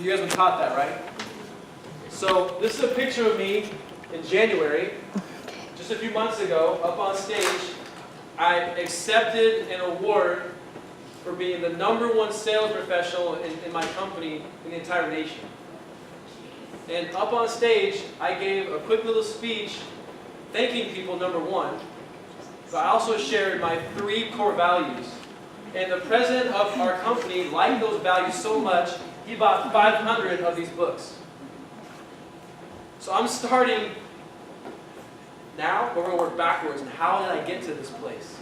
You guys been taught that, right? So this is a picture of me in January, just a few months ago, up on stage. I accepted an award for being the #1 sales professional in my company in the entire nation. And up on stage, I gave a quick little speech thanking people, #1, but I also shared my 3 core values. And the president of our company liked those values so much, he bought 500 of these books. So I'm starting now, but we're going to work backwards. And how did I get to this place?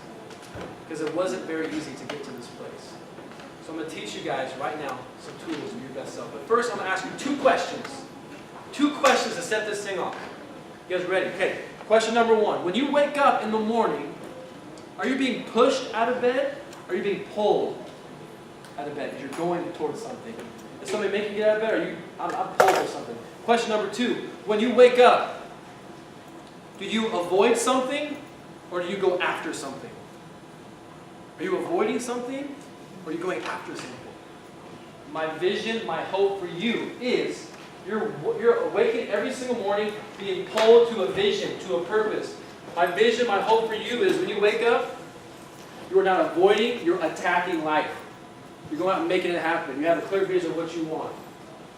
Because it wasn't very easy to get to this place. So I'm going to teach you guys right now some tools to be your best self. But first, I'm going to ask you 2 questions. 2 questions to set this thing off. You guys ready? Okay. Question #1. When you wake up in the morning, are you being pushed out of bed? Or are you being pulled out of bed? Because you're going towards something. Does somebody make you get out of bed? Or I'm pulled or something. Question #2. When you wake up, do you avoid something? Or do you go after something? Are you avoiding something? Or are you going after something? My vision, my hope for you is you're awakened every single morning being pulled to a vision, to a purpose. My vision, my hope for you is when you wake up, you are not avoiding, you're attacking life. You're going out and making it happen. You have a clear vision of what you want.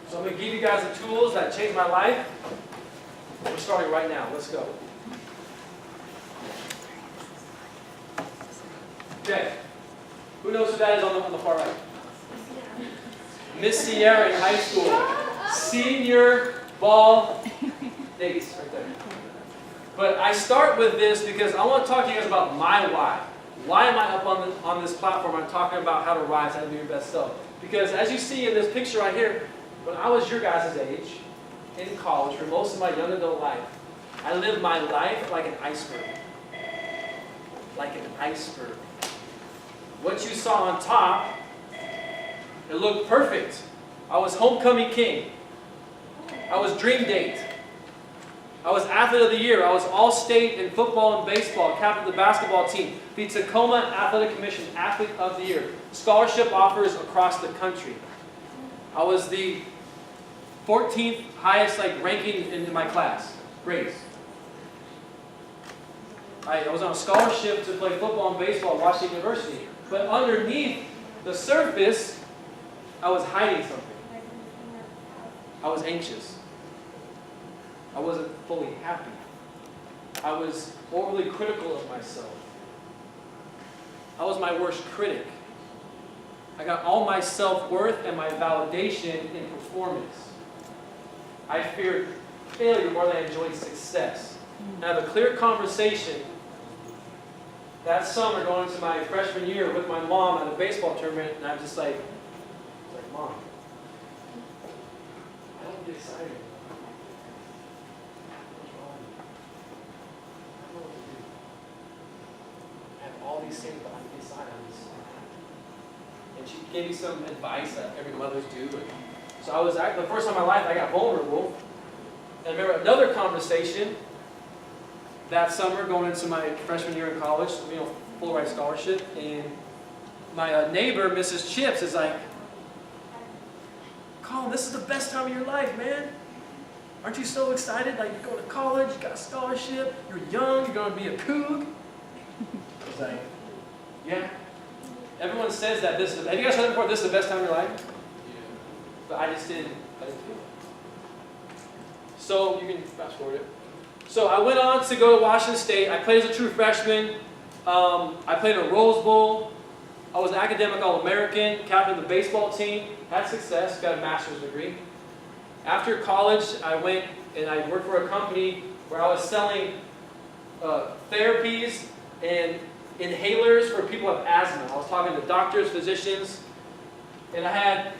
So I'm going to give you guys the tools that changed my life. We're starting right now. Let's go. Okay. Who knows who that is on the far right? Miss Sierra in high school. Senior ball dates right there. But I start with this because I want to talk to you guys about my why. Why am I up on this platform? I'm talking about how to rise, how to be your best self. Because as you see in this picture right here, when I was your guys' age, in college, for most of my young adult life, I lived my life like an iceberg. Like an iceberg. What you saw on top, it looked perfect. I was homecoming king. I was dream date. I was athlete of the year. I was all-state in football and baseball, captain of the basketball team, the Tacoma Athletic Commission athlete of the year, scholarship offers across the country. I was the 14th highest ranking in my class, grades. I was on a scholarship to play football and baseball at Washington University. But underneath the surface, I was hiding something. I was anxious. I wasn't fully happy. I was overly critical of myself. I was my worst critic. I got all my self-worth and my validation in performance. I feared failure more than I enjoyed success. And I have a clear conversation that summer going into my freshman year with my mom at a baseball tournament, and I'm just like, Mom, I don't get excited. What's wrong with me? I don't know what to do. I have all these things, but I'm inside on this. And she gave me some advice that every mother's do. So I was, the first time in my life, I got vulnerable. And I remember another conversation that summer going into my freshman year in college, full ride scholarship. And my neighbor, Mrs. Chips, is like, Collin, this is the best time of your life, man. Aren't you so excited? Like, you're going to college, you got a scholarship, you're young, you're going to be a coug. I was like, yeah. Everyone says that this is, have you guys heard it before, this is the best time of your life? Yeah. But I didn't feel it. So, you can fast forward it. So I went on to go to Washington State. I played as a true freshman. I played in a Rose Bowl. I was an academic All-American, captain of the baseball team, had success, got a master's degree. After college, I went and I worked for a company where I was selling therapies and inhalers for people who have asthma. I was talking to doctors, physicians, and I had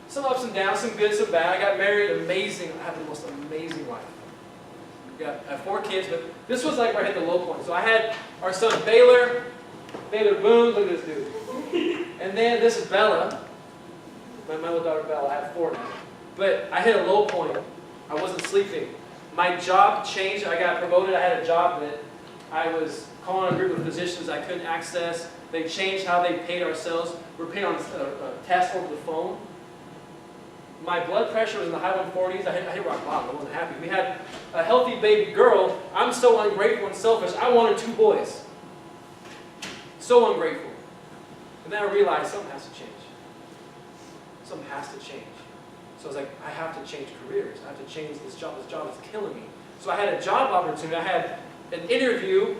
some ups and downs, some good, some bad. I got married, amazing. I had the most amazing life. I have 4 kids, but this was like where I hit the low point. So I had our son Baylor Boone, look at this dude. And then this is Bella, my little daughter Bella. I have 4 now. But I hit a low point. I wasn't sleeping. My job changed. I got promoted. I had a job that I was calling a group of physicians I couldn't access. They changed how they paid ourselves. We're paid on a test over the phone. My blood pressure was in the high 140s. I hit rock bottom. I wasn't happy. We had a healthy baby girl. I'm so ungrateful and selfish. I wanted 2 boys. So ungrateful. And then I realized something has to change. Something has to change. So I was like, I have to change careers. I have to change this job. This job is killing me. So I had a job opportunity. I had an interview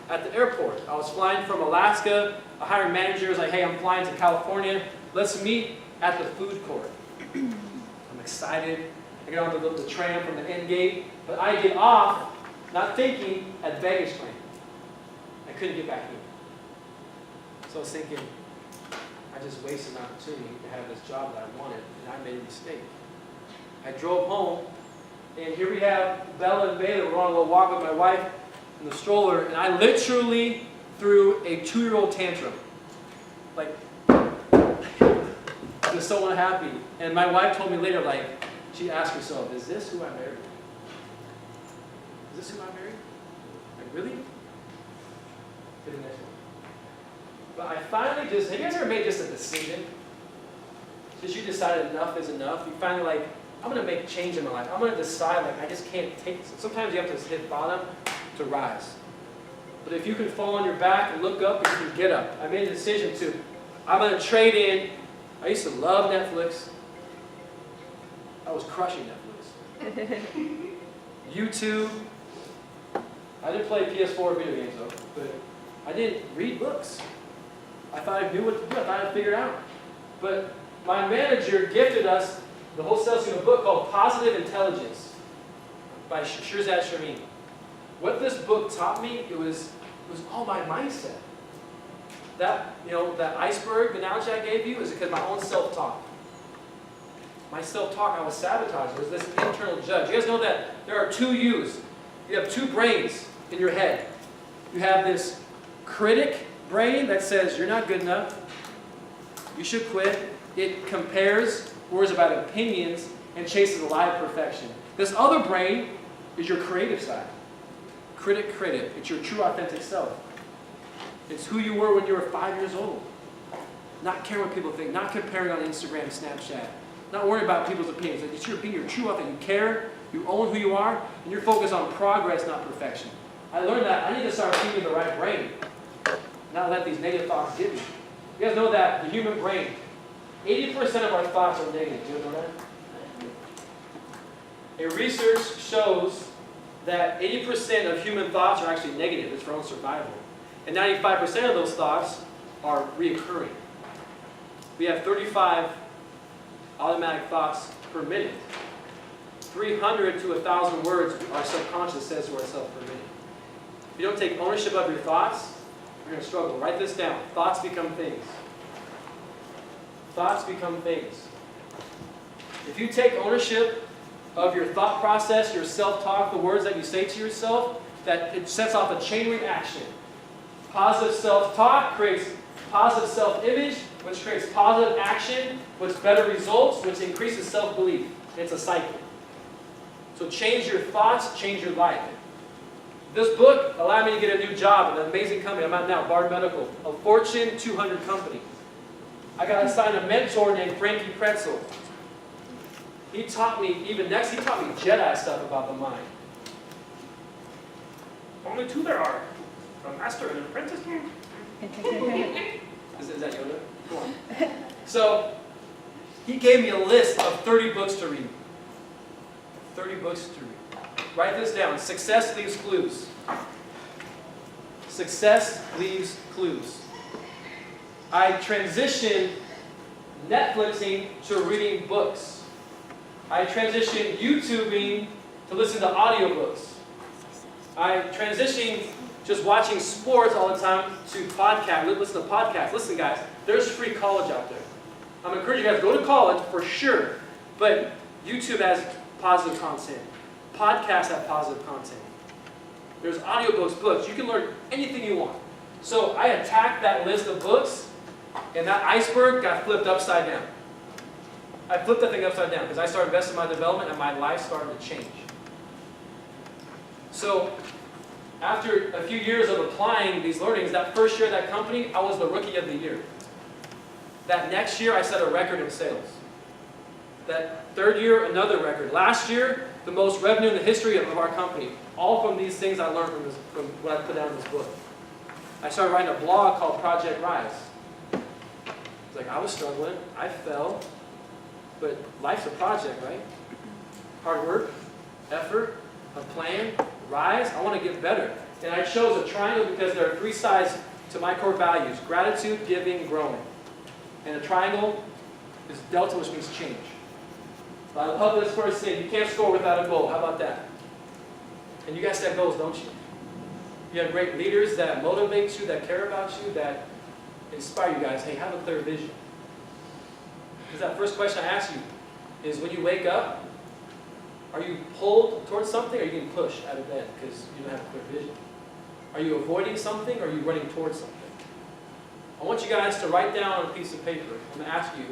at the airport. I was flying from Alaska. A hiring manager was like, hey, I'm flying to California. Let's meet at the food court. I'm excited. I get on the tram from the end gate. But I get off, not thinking, at baggage claim. I couldn't get back in. So I was thinking, I just wasted an opportunity to have this job that I wanted, and I made a mistake. I drove home, and here we have Bella and Bailey. We're on a little walk with my wife in the stroller, and I literally threw a 2-year-old tantrum. Like, I was so unhappy. And my wife told me later, like, she asked herself, is this who I married? Is this who I married? Like, really? To the next one. But I finally just, have you guys ever made just a decision? Just you decided enough is enough. You finally like, I'm going to make change in my life. I'm going to decide, like, I just can't take this. Sometimes you have to hit bottom to rise. But if you can fall on your back and look up, you can get up. I made a decision to, I'm going to trade in. I used to love Netflix. I was crushing Netflix. YouTube. I didn't play PS4 video games though, but I didn't read books. I thought I knew what to do. I thought I'd figure it out. But my manager gifted us the whole sales team a book called Positive Intelligence by Shirzad Shamim. What this book taught me, it was all my mindset. That, that iceberg analogy I gave you is because my own self-talk. My self-talk, I was sabotaged. It was this internal judge. You guys know that there are 2 yous. You have 2 brains in your head. You have this critic brain that says, you're not good enough. You should quit. It compares, worries about opinions, and chases a lie of perfection. This other brain is your creative side. Critic. It's your true, authentic self. It's who you were when you were 5 years old. Not caring what people think. Not comparing on Instagram, Snapchat. Not worrying about people's opinions. It's your being your true, authentic. You care. You own who you are. And you're focused on progress, not perfection. I learned that I need to start thinking the right brain. Not let these negative thoughts get me. You guys know that the human brain, 80% of our thoughts are negative. Do you know that? A research shows that 80% of human thoughts are actually negative. It's for our own survival. And 95% of those thoughts are reoccurring. We have 35 automatic thoughts per minute. 300 to 1,000 words our subconscious says to ourselves per minute. If you don't take ownership of your thoughts, you're going to struggle. Write this down. Thoughts become things. Thoughts become things. If you take ownership of your thought process, your self-talk, the words that you say to yourself, that it sets off a chain reaction. Positive self-talk creates positive self-image, which creates positive action, which better results, which increases self-belief. It's a cycle. So change your thoughts, change your life. This book allowed me to get a new job at an amazing company. I'm at now, Bard Medical, a Fortune 200 company. I got assigned a mentor named Frankie Pretzel. He taught me, he taught me Jedi stuff about the mind. Only 2 there are, a master and an apprentice. Is that Yoda? Go on. So, he gave me a list of 30 books to read. 30 books to read. Write this down. Success leaves clues. Success leaves clues. I transitioned Netflixing to reading books. I transitioned YouTubing to listen to audiobooks. I transitioned just watching sports all the time to podcasts. Listen to podcasts. Listen, guys, there's free college out there. I'm encouraging you guys to go to college for sure, but YouTube has positive content. Podcasts have positive content. There's audiobooks, books. You can learn anything you want. So I attacked that list of books, and that iceberg got flipped upside down. I flipped that thing upside down because I started investing in my development, and my life started to change. So after a few years of applying these learnings, that first year at that company, I was the rookie of the year. That next year, I set a record in sales. That third year, another record. Last year, the most revenue in the history of our company. All from these things I learned from what I put down in this book. I started writing a blog called Project Rise. It's like I was struggling, I fell, but life's a project, right? Hard work, effort, a plan, rise. I want to get better. And I chose a triangle because there are 3 sides to my core values: gratitude, giving, growing. And a triangle is delta, which means change. So I love this first thing. You can't score without a goal. How about that? And you guys set goals, don't you? You have great leaders that motivate you, that care about you, that inspire you guys. Hey, have a clear vision. Because that first question I ask you is, when you wake up, are you pulled towards something, or are you getting pushed out of bed because you don't have a clear vision? Are you avoiding something, or are you running towards something? I want you guys to write down on a piece of paper. I'm going to ask you,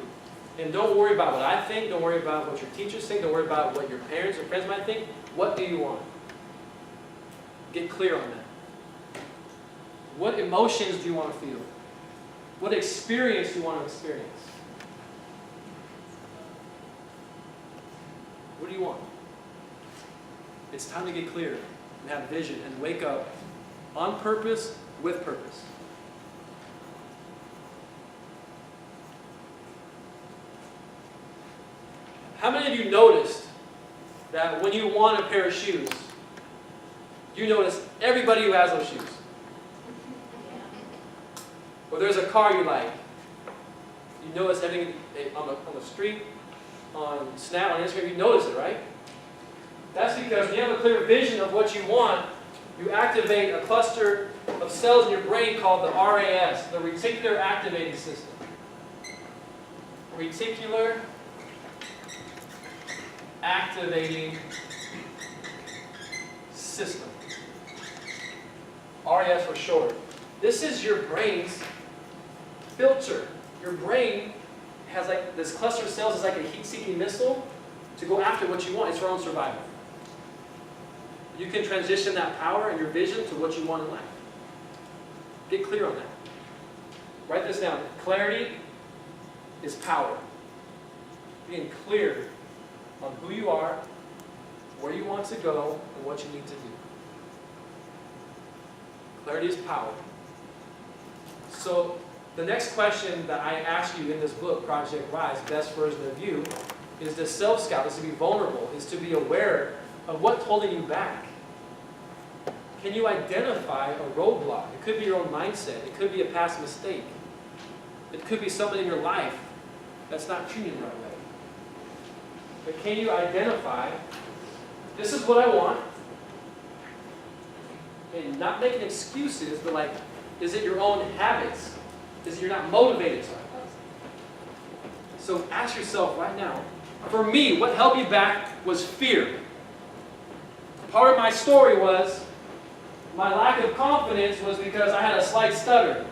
and don't worry about what I think, don't worry about what your teachers think, don't worry about what your parents or friends might think. What do you want? Get clear on that. What emotions do you want to feel? What experience do you want to experience? What do you want? It's time to get clear and have vision and wake up on purpose, with purpose. How many of you noticed that when you want a pair of shoes, you notice everybody who has those shoes? Or there's a car you like. You notice everything on the street, on Snap, on Instagram, you notice it, right? That's because when you have a clear vision of what you want, you activate a cluster of cells in your brain called the RAS, the reticular activating system. Reticular activating system. RAS for short. This is your brain's filter. Your brain has like this cluster of cells is like a heat-seeking missile to go after what you want. It's your own survival. You can transition that power and your vision to what you want in life. Get clear on that. Write this down. Clarity is power. Being clear on who you are, where you want to go, and what you need to do. Clarity is power. So the next question that I ask you in this book, Project Rise, Best Version of You, is to self-scout, is to be vulnerable, is to be aware of what's holding you back. Can you identify a roadblock? It could be your own mindset. It could be a past mistake. It could be someone in your life that's not treating you the right way. But can you identify, this is what I want, and not making excuses, but like, is it your own habits? Is it you're not motivated to it? So ask yourself right now, for me, what held me back was fear. Part of my story was my lack of confidence was because I had a slight stutter.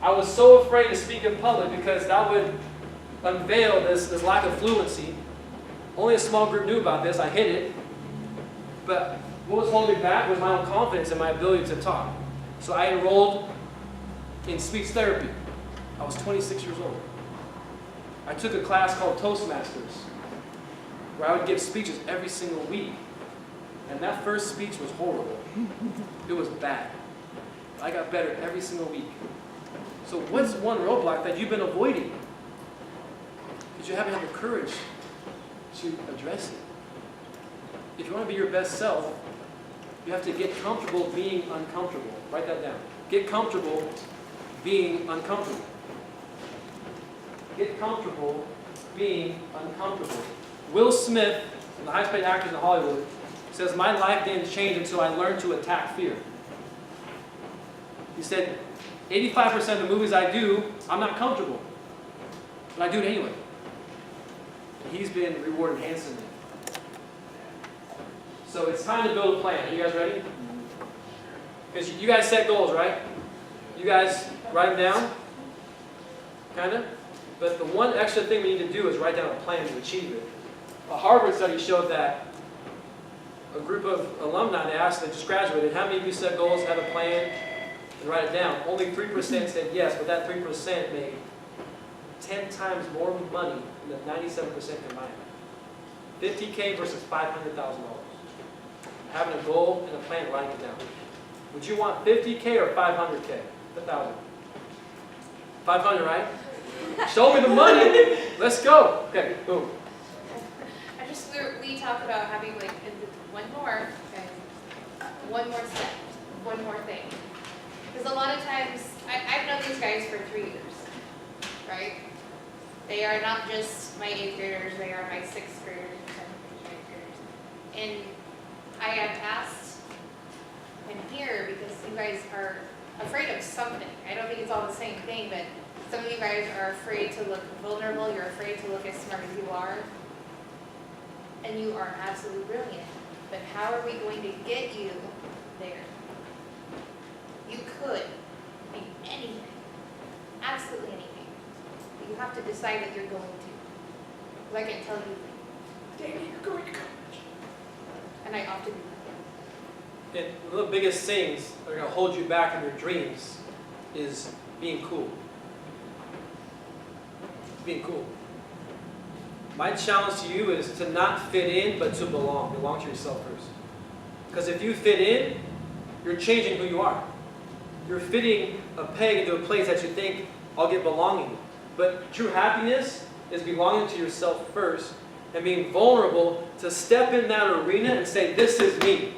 I was so afraid to speak in public because that would unveil this lack of fluency. Only a small group knew about this. I hid it. But what was holding me back was my own confidence and my ability to talk. So I enrolled in speech therapy. I was 26 years old. I took a class called Toastmasters, where I would give speeches every single week. And that first speech was horrible. It was bad. I got better every single week. So what's one roadblock that you've been avoiding? Because you haven't had the courage to address it. If you want to be your best self, you have to get comfortable being uncomfortable. Write that down. Get comfortable being uncomfortable. Get comfortable being uncomfortable. Will Smith, one of the highest paid actors in Hollywood, says, "My life didn't change until I learned to attack fear." He said, 85% of the movies I do, I'm not comfortable. But I do it anyway. And he's been rewarded handsomely. So it's time to build a plan. Are you guys ready? Because you guys set goals, right? You guys write them down? Kind of? But the one extra thing we need to do is write down a plan to achieve it. A Harvard study showed that a group of alumni, they asked, they just graduated, how many of you set goals, have a plan, and write it down? Only 3% said yes, but that 3% made 10 times more money than the 97% combined. $50K versus $500,000. Having a goal and a plan, writing it down. Would you want $50K or $500K? 1,000. 500, right? Show me the money. Let's go. Okay, boom. We talk about having like one more step, one more thing. Because a lot of times, I've known these guys for 3 years, right? They are not just my 8th graders, they are my 6th graders and 7th graders. And I have asked and here because you guys are afraid of something. I don't think it's all the same thing, but some of you guys are afraid to look vulnerable, you're afraid to look as smart as you are. And you are absolutely brilliant. But how are we going to get you there? You could be anything, absolutely anything. But you have to decide that you're going to. Like I can tell you, Danny, you're going to college. And I often do that. And one of the biggest things that are going to hold you back in your dreams is being cool. Being cool. My challenge to you is to not fit in, but to belong. Belong to yourself first. Because if you fit in, you're changing who you are. You're fitting a peg into a place that you think, I'll get belonging. But true happiness is belonging to yourself first and being vulnerable to step in that arena and say, this is me.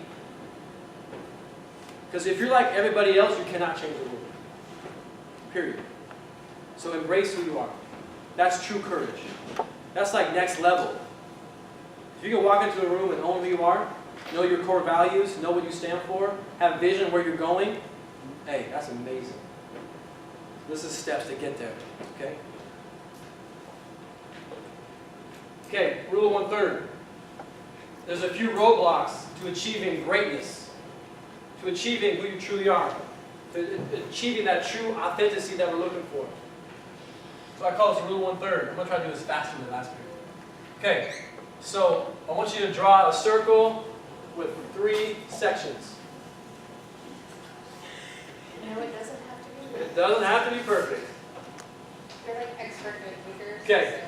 Because if you're like everybody else, you cannot change the world. Period. So embrace who you are. That's true courage. That's like next level. If you can walk into a room and own who you are, know your core values, know what you stand for, have vision where you're going, hey, that's amazing. This is steps to get there, okay? Okay, rule of 1/3. There's a few roadblocks to achieving greatness, to achieving who you truly are, to achieving that true authenticity that we're looking for. So I call this rule of 1/3. I'm going to try to do this faster than last week. Okay, so I want you to draw a circle with 3 sections. No, it doesn't have to be. It doesn't have to be perfect. They're like expert note takers. Okay.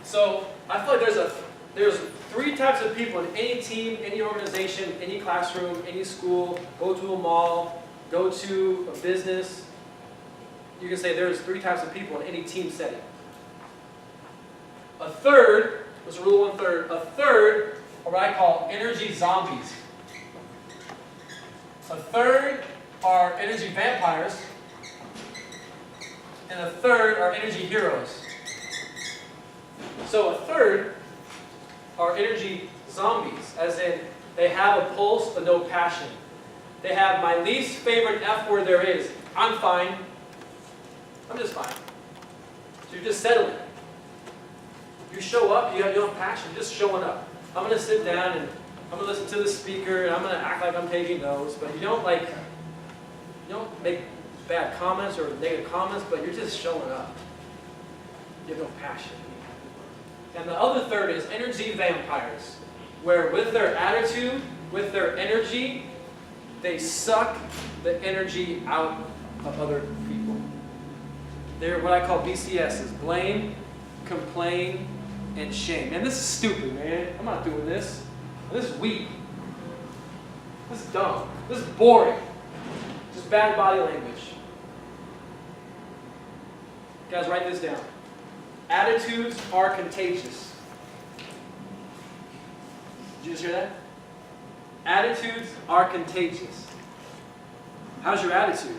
So I feel like there's 3 types of people in any team, any organization, any classroom, any school. Go to a mall, go to a business. You can say there's 3 types of people in any team setting. A third, let's rule 1/3. A third are what I call energy zombies. A third are energy vampires. And a third are energy heroes. So a third are energy zombies, as in they have a pulse but no passion. They have my least favorite F word there is. I'm fine. I'm just fine. So you're just settling. You show up, you don't have passion, you're just showing up. I'm going to sit down and I'm going to listen to the speaker and I'm going to act like I'm taking notes, but you don't make bad comments or negative comments, but you're just showing up. You have no passion. And the other third is energy vampires, where with their attitude, with their energy, they suck the energy out of other people. They're what I call BCSs, blame, complain, and shame. Man, this is stupid, man. I'm not doing this. This is weak. This is dumb. This is boring. Just bad body language. Guys, write this down. Attitudes are contagious. Did you just hear that? Attitudes are contagious. How's your attitude?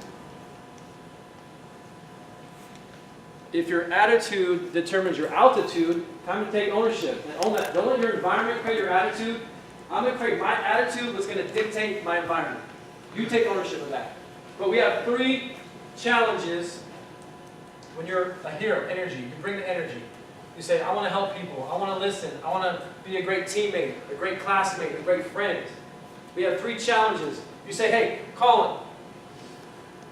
If your attitude determines your altitude, time to take ownership and own that. Don't let your environment create your attitude. I'm going to create my attitude that's going to dictate my environment. You take ownership of that. But we have 3 challenges when you're a hero, energy. You bring the energy. You say, I want to help people. I want to listen. I want to be a great teammate, a great classmate, a great friend. We have 3 challenges. You say, hey, Collin,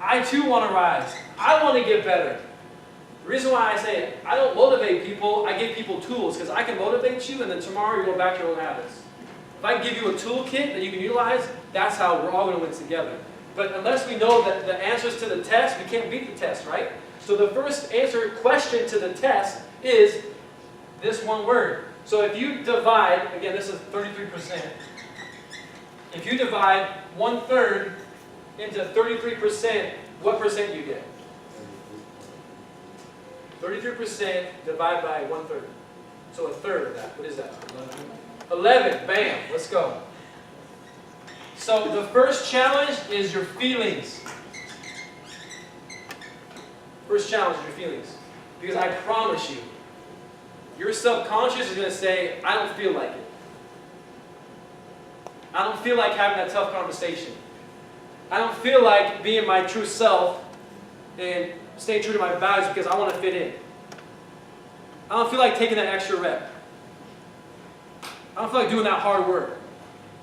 I too want to rise. I want to get better. The reason why I say it, I don't motivate people, I give people tools, because I can motivate you and then tomorrow you go back to your old habits. If I give you a toolkit that you can utilize, that's how we're all going to win together. But unless we know that the answers to the test, we can't beat the test, right? So the first question to the test is this one word. So if you divide, again, this is 33%. If you divide 1/3 into 33%, what percent do you get? 33% divided by 1/3. So 1/3 of that. What is that? 11. Bam. Let's go. So the first challenge is your feelings. First challenge is your feelings. Because I promise you, your subconscious is going to say, I don't feel like it. I don't feel like having that tough conversation. I don't feel like being my true self and staying true to my values because I want to fit in. I don't feel like taking that extra rep. I don't feel like doing that hard work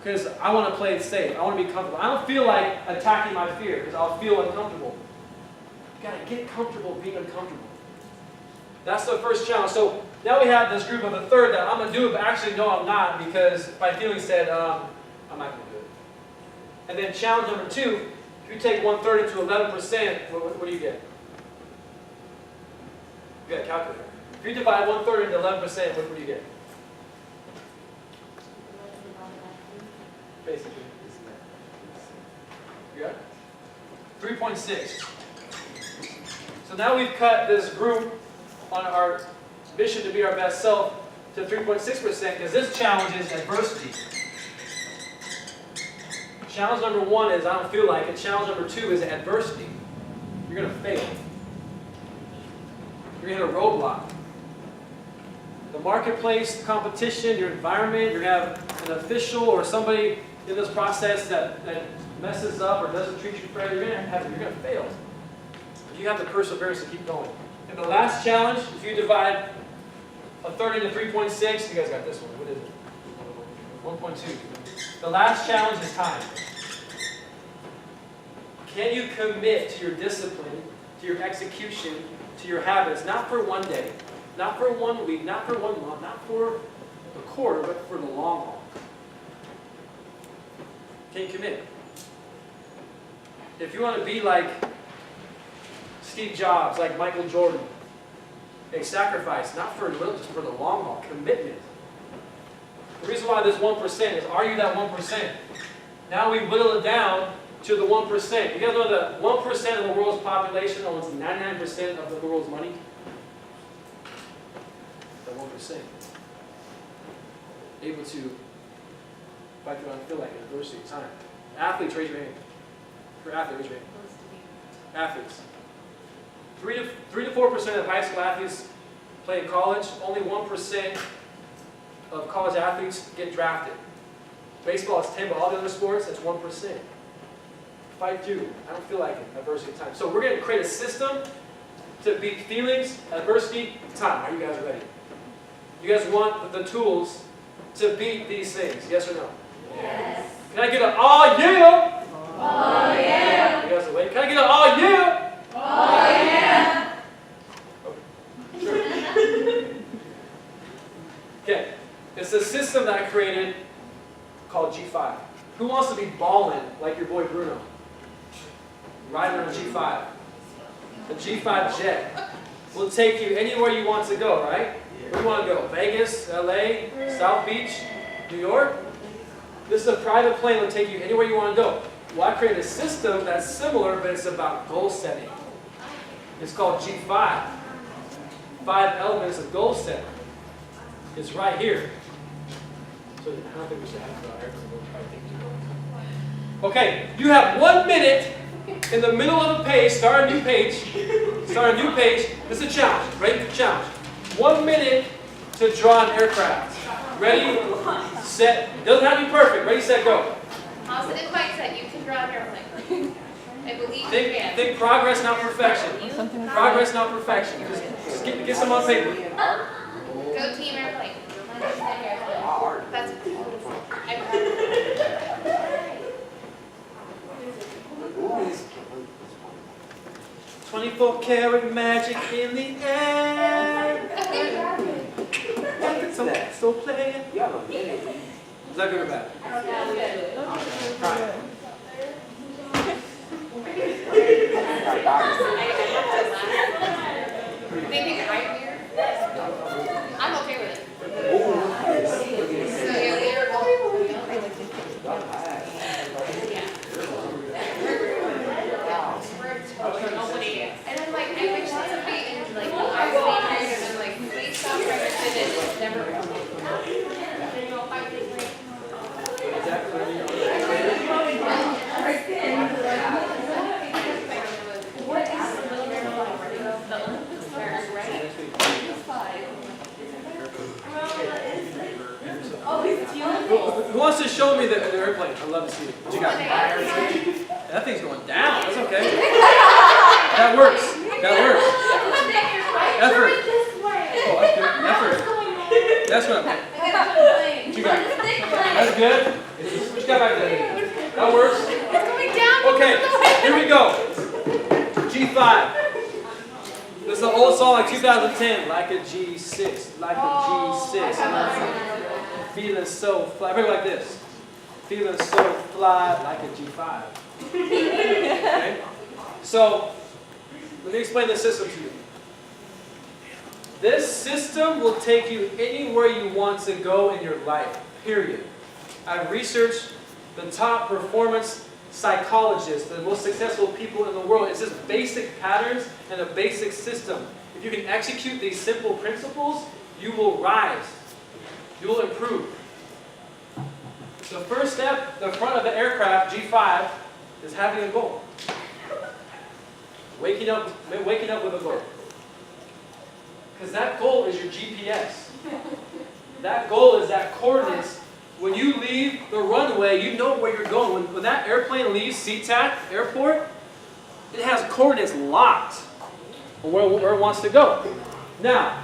because I want to play it safe. I want to be comfortable. I don't feel like attacking my fear because I'll feel uncomfortable. You got to get comfortable being uncomfortable. That's the first challenge. So now we have this group of 1/3 that I'm going to do it, but actually no, I'm not because my feelings said I'm not going to do it. And then challenge number 2, if you take 1/3 into 11%, what do you get? You got a calculator. If you divide 1/3 into 11%, what do you get? Basically. You got it? 3.6. So now we've cut this group on our mission to be our best self to 3.6% because this challenge is adversity. Challenge number 1 is I don't feel like it. Challenge number 2 is adversity. You're going to fail. You're going to hit a roadblock. The marketplace, competition, your environment, you're going to have an official or somebody in this process that messes up or doesn't treat you fairly. You're going to fail. But you have the perseverance to keep going. And the last challenge, if you divide 1/3 into 3.6, you guys got this one. What is it? 1.2. The last challenge is time. Can you commit to your discipline, to your execution, to your habits, not for one day, not for 1 week, not for 1 month, not for a quarter, but for the long haul? Can you commit? If you want to be like Steve Jobs, like Michael Jordan, a sacrifice, not for a little, just for the long haul, commitment. The reason why this 1% is, are you that 1%? Now we whittle it down to the 1%. You guys know that 1% of the world's population owns 99% of the world's money? The 1%. Able to fight through, I feel like, adversity of time. Athletes, raise your hand. For athletes, raise your hand. Athletes. 3 to 4% of high school athletes play in college. Only 1% of college athletes get drafted. Baseball is 10, but all the other sports, it's 1%. Fight through. I don't feel like it. Adversity time. So we're going to create a system to beat feelings, adversity, time. Are you guys ready? You guys want the tools to beat these things? Yes or no? Yes. Can I get an oh yeah? Oh yeah. You guys are waiting. Can I get an oh yeah? Oh yeah. Okay. Sure. Okay. It's a system that I created called G5. Who wants to be balling like your boy Bruno? Riding on a G5. The G5 jet will take you anywhere you want to go, right? Where do you want to go? Vegas, LA, South Beach, New York? This is a private plane that will take you anywhere you want to go. Well, I created a system that's similar, but it's about goal setting. It's called G5. 5 elements of goal setting. It's right here. So I don't think we should have Okay, you have 1 minute in the middle of a page, start a new page. Start a new page. This is a challenge. Ready for challenge. 1 minute to draw an aircraft. Ready, set. Doesn't have to be perfect. Ready, set, go. Positive mindset. You can draw an airplane. I believe you can. Think progress, not perfection. Progress, not perfection. Just get some on paper. Go team airplane. That's. 24 karat magic in the air. Still playing. Is that good or bad? Right. They think I'm weird. I'm okay with it. So yeah, nobody. And then like I wish that somebody in like I was being and then like please stop referencing it. It's never. Who wants to show me the airplane? I'd love to see it. What you got? That thing's going down. That's okay. That works. That works. Effort. Oh, that's good. Effort. That's what I'm. What you got? That's good. What you got back there? That works. Okay. Here we go. G5. This is an old song like 2010. Like a G6. Like a G6. Feeling so fly. Everybody like this. Feeling so fly like a G5. Okay? So, let me explain this system to you. This system will take you anywhere you want to go in your life, period. I've researched the top performance psychologists, the most successful people in the world. It's just basic patterns and a basic system. If you can execute these simple principles, you will rise. You will improve. The first step, the front of the aircraft, G5, is having a goal. Waking up with a goal. Because that goal is your GPS. That goal is that coordinates. When you leave the runway, you know where you're going. When that airplane leaves SeaTac Airport, it has coordinates locked on where it wants to go. Now,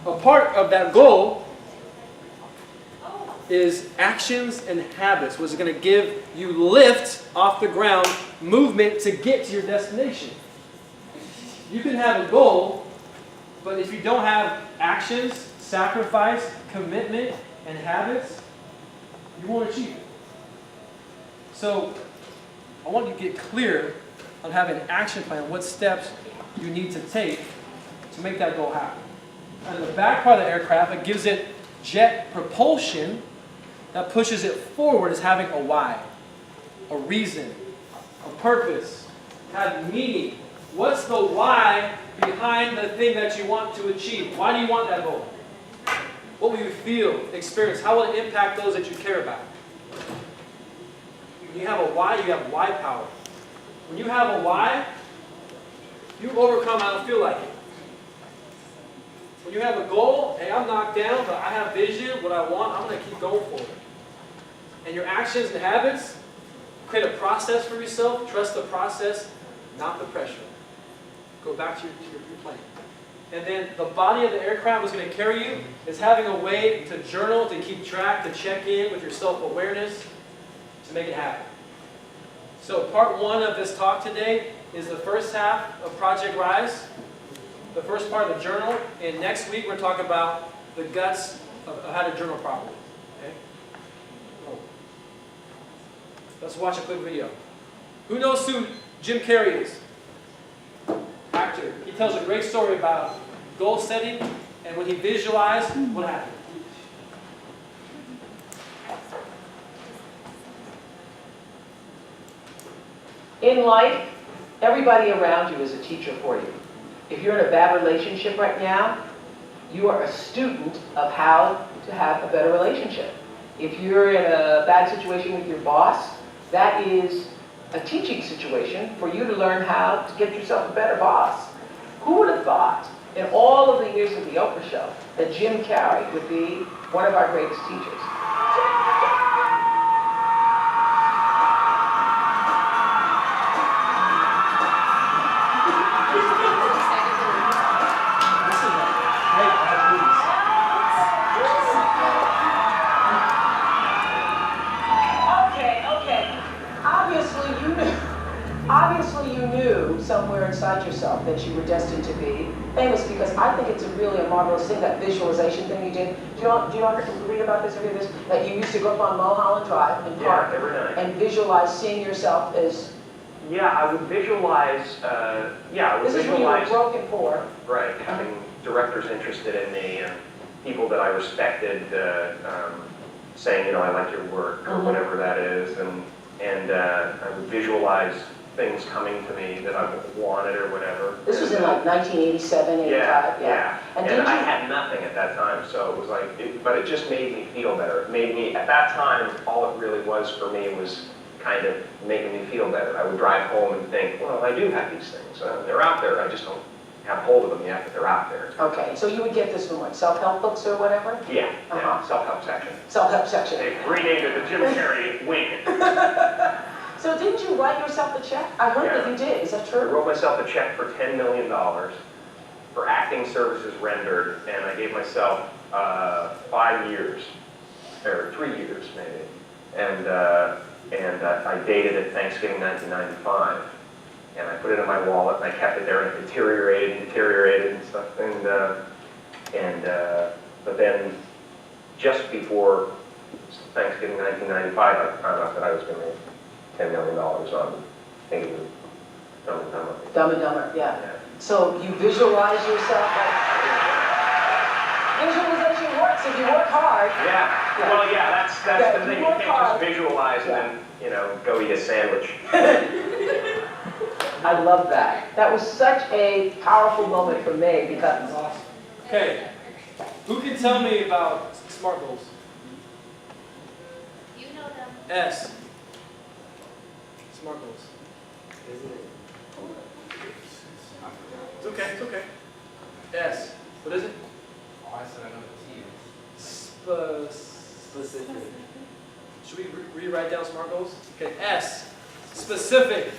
a part of that goal is actions and habits, which is going to give you lift off the ground, movement to get to your destination. You can have a goal, but if you don't have actions, sacrifice, commitment, and habits, you won't achieve it. So, I want you to get clear on having an action plan, what steps you need to take to make that goal happen. And the back part of the aircraft, it gives it jet propulsion that pushes it forward, is having a why, a reason, a purpose, have meaning. What's the why behind the thing that you want to achieve? Why do you want that goal? What will you feel, experience? How will it impact those that you care about? When you have a why, you have why power. When you have a why, you overcome, I don't feel like it. When you have a goal, hey, I'm knocked down, but I have vision, what I want, I'm going to keep going for it. And your actions and habits, create a process for yourself, trust the process, not the pressure. Go back to your plan. And then the body of the aircraft is going to carry you, is having a way to journal, to keep track, to check in with your self-awareness, to make it happen. So part one of this talk today is the first half of Project Rise, the first part of the journal, and next week we're going to talk about the guts of how to journal properly. Okay? Oh. Let's watch a quick video. Who knows who Jim Carrey is? Actor. He tells a great story about goal setting and when he visualized what happened. In life, everybody around you is a teacher for you. If you're in a bad relationship right now, you are a student of how to have a better relationship. If you're in a bad situation with your boss, that is a teaching situation for you to learn how to get yourself a better boss. Who would have thought in all of the years of the Oprah Show that Jim Carrey would be one of our greatest teachers? Obviously you knew somewhere inside yourself that you were destined to be famous, because I think it's really a marvelous thing, that visualization thing you did. Do you read about this or read this? That you used to go up on Mulholland Drive and park and visualize seeing yourself as Yeah, I would visualize, This is when you were broken poor. right, having directors interested in me and people that I respected saying, you know, I like your work or whatever that is, and I would visualize things coming to me that I wanted or whatever. This was in like 1987, 85, Yeah. And And did I you, had nothing at that time, so it was like, but it just made me feel better. It made me, at that time, all it really was for me was kind of making me feel better. I would drive home and think, well, I do have these things. They're out there, I just don't have hold of them yet, but they're out there. okay, so you would get this from what, self-help books or whatever? Yeah, Uh-huh. self-help section. Self-help section. They renamed it the Jim Carrey wing. So didn't you write yourself a check? I heard that you did, is that I true? wrote myself a check for $10 million for acting services rendered, and I gave myself 5 years, or 3 years maybe, and I dated it Thanksgiving 1995, and I put it in my wallet, and I kept it there, and it deteriorated and stuff, but then just before Thanksgiving 1995, I found out that I was going to make $10 million on thinking of Dumb and Dumber. Dumb and Dumber, yeah. Yeah. So you visualize yourself like, visualization works if you work hard. Yeah, well, yeah, that's Yeah, the thing. you You work can't hard. just visualize and then, you know, go eat a sandwich. I love that. That was such a powerful moment for me because Awesome. Okay, who can tell me about SMART goals? You know them. S. SMART goals. It's okay, it's okay. S. What is it? Oh, I said I know what T is. Specific. Should we rewrite down SMART goals? Okay, S. Specific.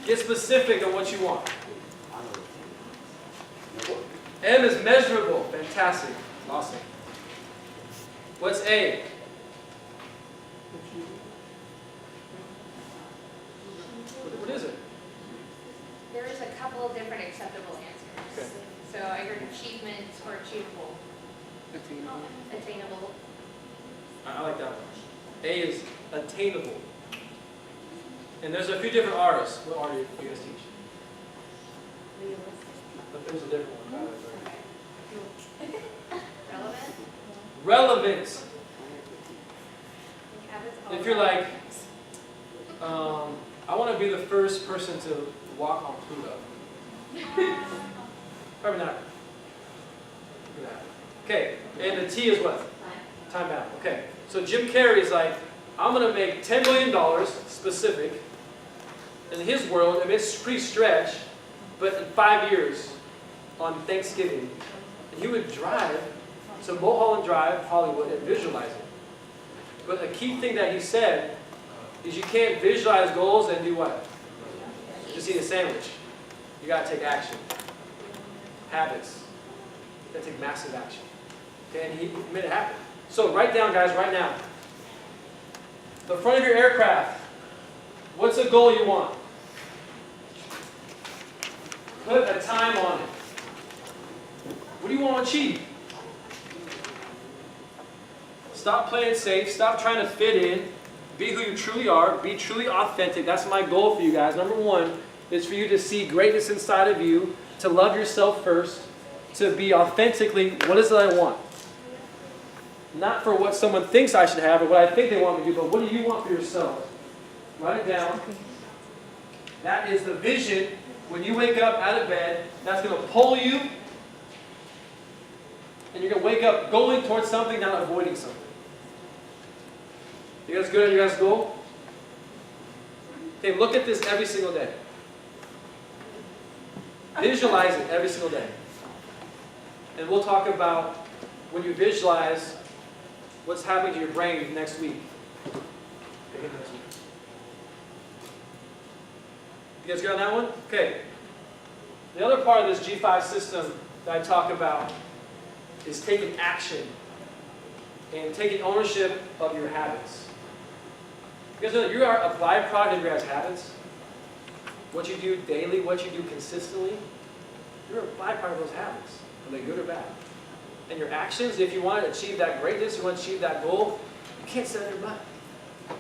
Get specific on what you want. M is measurable. Fantastic. Awesome. What's A? What is it? There is a couple of different acceptable answers. Okay. So I heard achievement or achievable. Attainable. I like that one. A is attainable. And there's a few different R's. What R do you guys teach? But there's a different one. Relevant. Relevance. Habits. If you're like, I want to be the first person to walk on Pluto. Probably not. Look at that. Okay, and the T is what? Time bound. Okay, so Jim Carrey is like, I'm going to make $10 million specific. In his world, I mean, it's pretty stretch, but in 5 years on Thanksgiving, and he would drive to Mulholland Drive, Hollywood, and visualize it. But a key thing that he said is you can't visualize goals and do what? Just eat a sandwich. You got to take action. Habits. You got to take massive action. Okay, and he made it happen. So write down, guys, right now. The front of your aircraft. What's a goal you want? Put a time on it. What do you want to achieve? Stop playing safe. Stop trying to fit in. Be who you truly are. Be truly authentic. That's my goal for you guys. Number one is for you to see greatness inside of you, to love yourself first, to be authentically, what is it I want? Not for what someone thinks I should have or what I think they want me to do, but what do you want for yourself? Write it down. That is the vision. When you wake up out of bed, that's going to pull you, and you're going to wake up going towards something, not avoiding something. You guys good on your guys' goal? Okay, look at this every single day. Visualize it every single day. And we'll talk about when you visualize what's happening to your brain next week. You guys got on that one? Okay. The other part of this G5 system that I talk about is taking action and taking ownership of your habits. You guys know that you are a byproduct of your guys' habits. What you do daily, what you do consistently, you're a byproduct of those habits. Are they good or bad? And your actions, if you want to achieve that greatness, you want to achieve that goal, you can't sit on your butt. You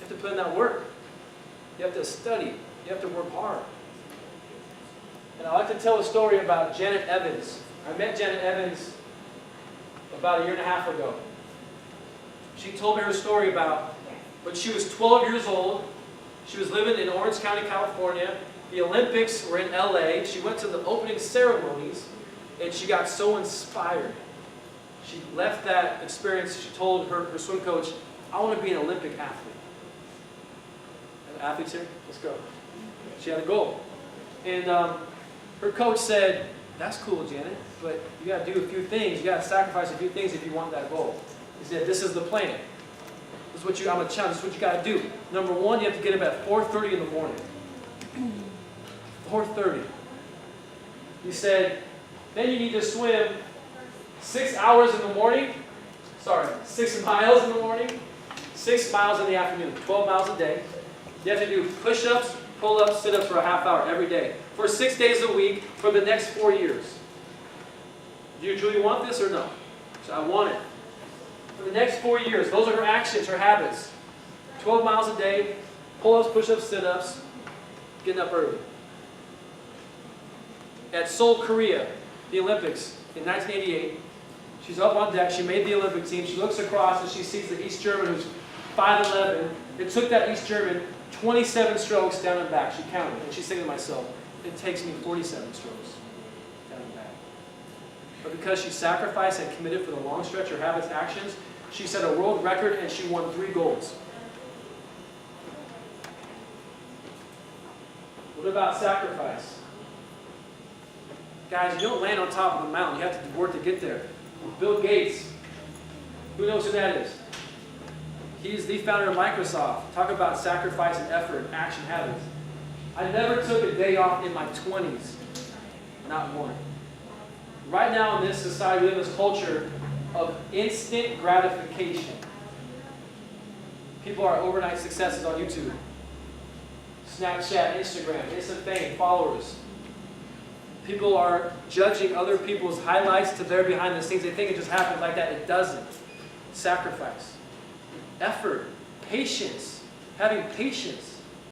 have to put in that work. You have to study. You have to work hard. And I like to tell a story about Janet Evans. I met Janet Evans about 1.5 years ago. She told me her story about when she was 12 years old. She was living in Orange County, California. The Olympics were in LA. She went to the opening ceremonies, and she got so inspired. She left that experience. She told her swim coach, I want to be an Olympic athlete. Athletes here? Let's go. She had a goal. And her coach said, that's cool, Janet, but you got to do a few things. You got to sacrifice a few things if you want that goal. He said, this is the plan. This is what I'm going to challenge. This is what you got to do. Number one, you have to get up at 4:30 in the morning. 4:30. He said, then you need to swim 6 hours in the morning. Sorry, 6 miles in the morning, 6 miles in the afternoon, 12 miles a day. You have to do push-ups, pull-ups, sit-ups for a half hour every day for 6 days a week for the next 4 years. Do you truly want this or no? So I want it. For the next 4 years, those are her actions, her habits. 12 miles a day, pull-ups, push-ups, sit-ups, getting up early. At Seoul, Korea, the Olympics in 1988, she's up on deck, she made the Olympic team, she looks across and she sees the East German who's 5'11". It took that East German 27 strokes down and back. She counted, and she's thinking to myself, it takes me 47 strokes down and back. But because she sacrificed and committed for the long stretch, her habits, actions, she set a world record and she won 3 golds. What about sacrifice? Guys, you don't land on top of the mountain. You have to work to get there. Bill Gates, who knows who that is? He's the founder of Microsoft. Talk about sacrifice and effort, action habits. I never took a day off in my 20s. Not one. Right now in this society, we live in this culture of instant gratification. People are overnight successes on YouTube. Snapchat, Instagram, instant fame, followers. People are judging other people's highlights to their behind the scenes. They think it just happens like that. It doesn't. Sacrifice. Effort. Patience. Having patience.